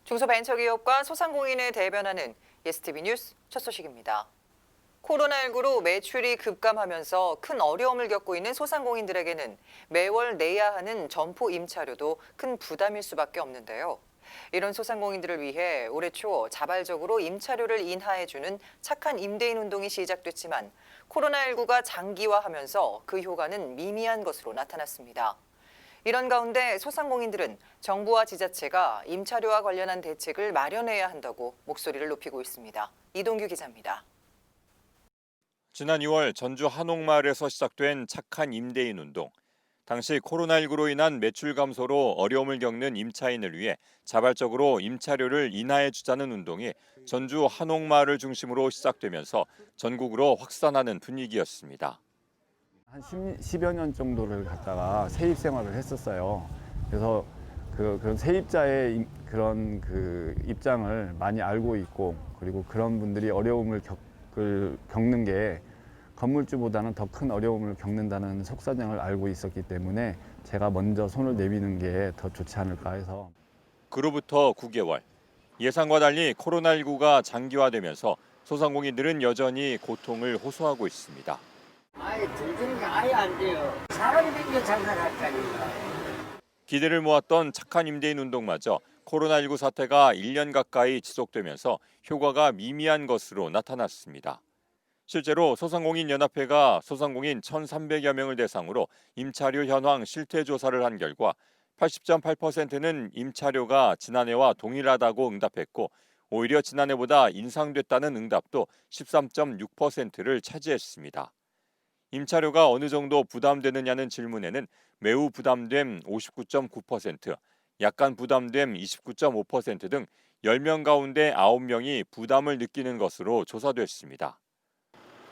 중소벤처기업과 소상공인을 대변하는 예스티비 뉴스 첫 소식입니다. 코로나19로 매출이 급감하면서 큰 어려움을 겪고 있는 소상공인들에게는 매월 내야 하는 점포 임차료도 큰 부담일 수밖에 없는데요. 이런 소상공인들을 위해 올해 초 자발적으로 임차료를 인하해주는 착한 임대인 운동이 시작됐지만 코로나19가 장기화하면서 그 효과는 미미한 것으로 나타났습니다. 이런 가운데 소상공인들은 정부와 지자체가 임차료와 관련한 대책을 마련해야 한다고 목소리를 높이고 있습니다. 이동규 기자입니다. 지난 2월 전주 한옥마을에서 시작된 착한 임대인 운동. 당시 코로나19로 인한 매출 감소로 어려움을 겪는 임차인을 위해 자발적으로 임차료를 인하해 주자는 운동이 전주 한옥마을을 중심으로 시작되면서 전국으로 확산하는 분위기였습니다. 한 10여 년 정도를 갖다가 세입 생활을 했었어요. 그래서 그런 세입자의 그런 입장을 많이 알고 있고, 그리고 그런 분들이 어려움을 겪는 게 건물주보다는 더 큰 어려움을 겪는다는 속사정을 알고 있었기 때문에 제가 먼저 손을 내미는 게 더 좋지 않을까 해서. 그로부터 9개월. 예상과 달리 코로나19가 장기화되면서 소상공인들은 여전히 고통을 호소하고 있습니다. 아예 들지는 게 아예 안 돼요. 사람이 댕겨 장사할 거니까. 기대를 모았던 착한 임대인 운동마저 코로나19 사태가 1년 가까이 지속되면서 효과가 미미한 것으로 나타났습니다. 실제로 소상공인연합회가 소상공인 1,300여 명을 대상으로 임차료 현황 실태조사를 한 결과 80.8%는 임차료가 지난해와 동일하다고 응답했고, 오히려 지난해보다 인상됐다는 응답도 13.6%를 차지했습니다. 임차료가 어느 정도 부담되느냐는 질문에는 매우 부담됨 59.9%, 약간 부담됨 29.5% 등 10명 가운데 9명이 부담을 느끼는 것으로 조사됐습니다.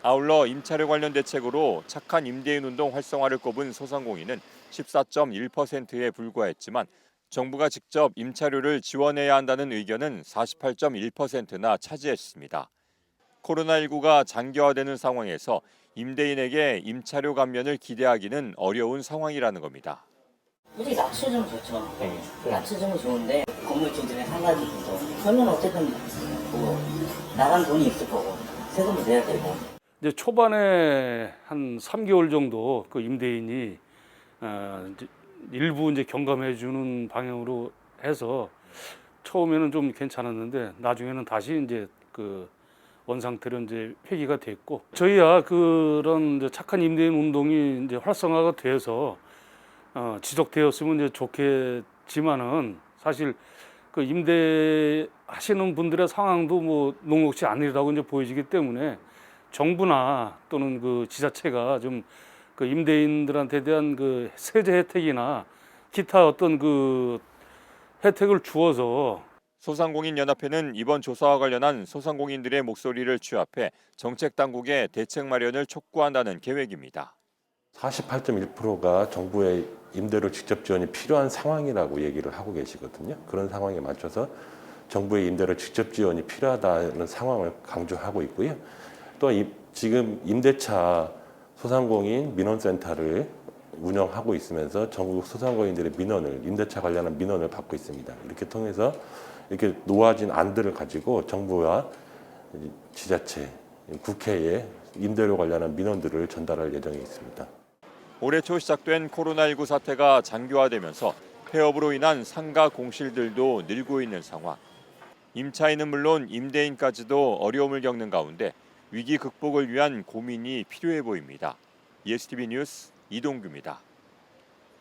아울러 임차료 관련 대책으로 착한 임대인 운동 활성화를 꼽은 소상공인은 14.1%에 불과했지만 정부가 직접 임차료를 지원해야 한다는 의견은 48.1%나 차지했습니다. 코로나19가 장기화되는 상황에서 임대인에게 임차료 감면을 기대하기는 어려운 상황이라는 겁니다. 솔직히 낮춰주면 좋죠. 낮춰주면 좋은데 건물주들의 한 가지 더 그러면 어쨌든 뭐 나간 돈이 있을 거고 세금도 내야 되고. 이제 초반에 한 3개월 정도 그 임대인이 이제 일부 이제 경감해 주는 방향으로 해서 처음에는 좀 괜찮았는데 나중에는 다시 이제 그 원상태로 이제 회귀가 됐고, 저희야 그런 이제 착한 임대인 운동이 이제 활성화가 돼서 지속되었으면 이제 좋겠지만은 사실 그 임대하시는 분들의 상황도 뭐 녹록지 않으리라고 이제 보여지기 때문에 정부나 또는 그 지자체가 좀 그 임대인들한테 대한 그 세제 혜택이나 기타 어떤 그 혜택을 주어서. 소상공인연합회는 이번 조사와 관련한 소상공인들의 목소리를 취합해 정책 당국에 대책 마련을 촉구한다는 계획입니다. 48.1%가 정부의 임대료 직접 지원이 필요한 상황이라고 얘기를 하고 계시거든요. 그런 상황에 맞춰서 정부의 임대료 직접 지원이 필요하다는 상황을 강조하고 있고요. 또 지금 임대차 소상공인 민원센터를 운영하고 있으면서 전국 소상공인들의 민원을, 임대차 관련한 민원을 받고 있습니다. 이렇게 통해서 이렇게 놓아진 안들을 가지고 정부와 지자체, 국회에 임대료 관련한 민원들을 전달할 예정에 있습니다. 올해 초 시작된 코로나19 사태가 장기화되면서 폐업으로 인한 상가 공실들도 늘고 있는 상황. 임차인은 물론 임대인까지도 어려움을 겪는 가운데 위기 극복을 위한 고민이 필요해 보입니다. 예스티비 뉴스 이동규입니다.